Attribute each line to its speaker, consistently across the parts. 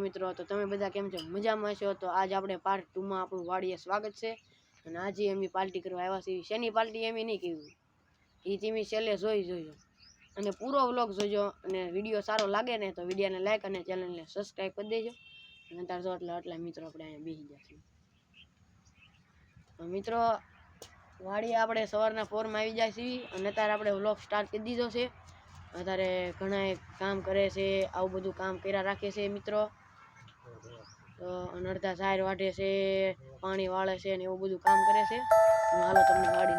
Speaker 1: મિત્રો, તો તમે બધા કેમ છો? મજામાં છો? તો આજ આપણે પાર્ટ 2 માં આપણું વાડીએ સ્વાગત છે અને આજે એમની પાર્ટી કરવા આવ્યા છીએ. શેની પાર્ટી એમ નહીં કીધું, એ તમે છેલ્લે જોજો અને પૂરો વ્લોગ જોજો. અને વિડીયો સારો લાગે ને તો વિડીયોને લાઈક અને ચેનલને સબસ્ક્રાઈબ કરી દેજો. અને તાર જો એટલા મિત્રો આપણે અહીંયા બેસી ગયા છીએ. તો મિત્રો, વાડીએ આપણે સવારના 4 માં આવી જાય છીએ અને અત્યારે આપણે વ્લોગ સ્ટાર્ટ કરી દીધો છે. અત્યારે ઘણા કામ કરે છે, આવું બધું કામ કર્યા રાખે છે મિત્રો. તો અનડતા સાર વાટે છે, પાણી વાળે છે ને એવું બધું કામ કરે છે. હાલો તમને વાડી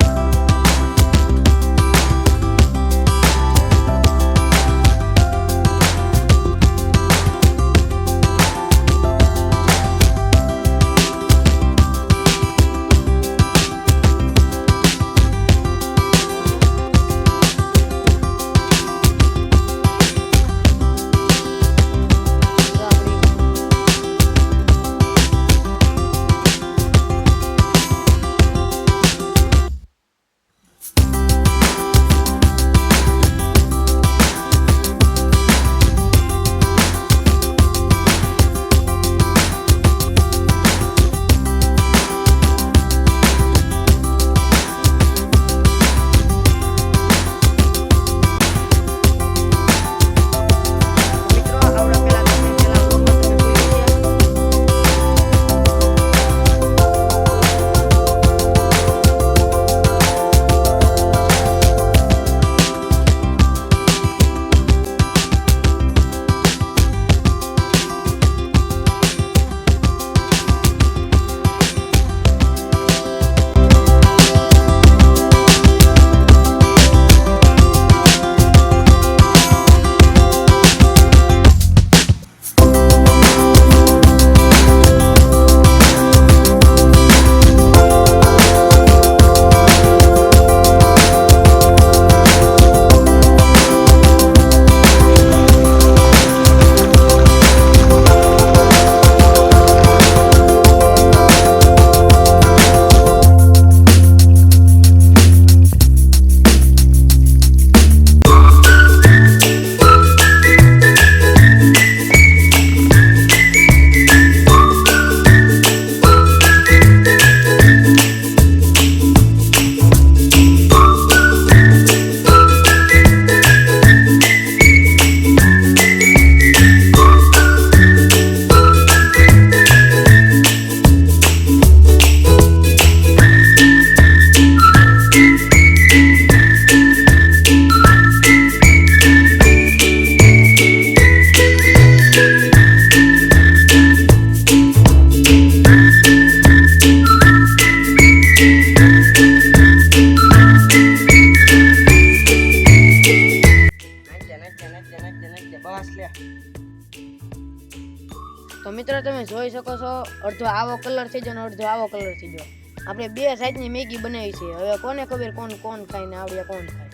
Speaker 1: તો મિત્રો તમે જોઈ શકો છો, અડધો આવો કલર થઈ ગયો ને અડધો આવો કલર થઈ ગયો. આપણે બે સાઈઝની મેગી બનાવી છે. હવે કોને ખબર કોણ ખાય ને આવડે કોણ ખાય.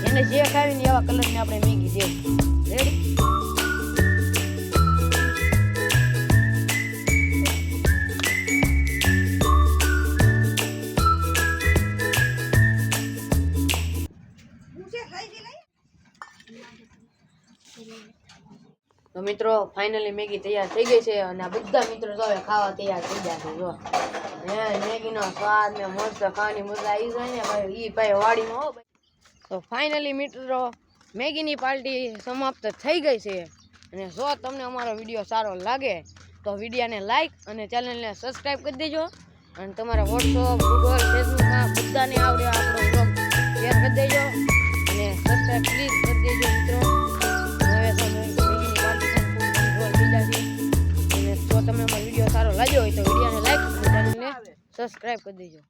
Speaker 1: એને જે ખાવી ને એવા કલરની આપણે મેગી દેવી. રેડી? તો મિત્રો ફાઇનલી મેગી તૈયાર થઈ ગઈ છે અને આ બધા મિત્રો તો હવે ખાવા તૈયાર થઈ ગયા છે. જો મેગીનો સ્વાદ ને મસ્ત ખાવાની મજા આવી જાય ને ભાઈ, ઈ ભાઈ વાડીમાં હો ભાઈ. તો ફાઇનલી મિત્રો મેગીની પાર્ટી સમાપ્ત થઈ ગઈ છે. અને જો તમને અમારો વિડીયો સારો લાગે તો વિડીયોને લાઈક અને ચેનલને સબસ્ક્રાઈબ કરી દેજો. અને તમારા વોટ્સઅપ, ગૂગલ, ફેસબુકમાં બધાને આવડે આપણો બ્લોગ શેર કરી દેજો અને સબસ્ક્રાઈબ પ્લીઝ કરી દેજો મિત્રો. જો તમને અમારો વિડીયો સારો લાગ્યો હોય તો વિડીયોને લાઈક અને ચેનલને સબસ્ક્રાઈબ કરી દેજો.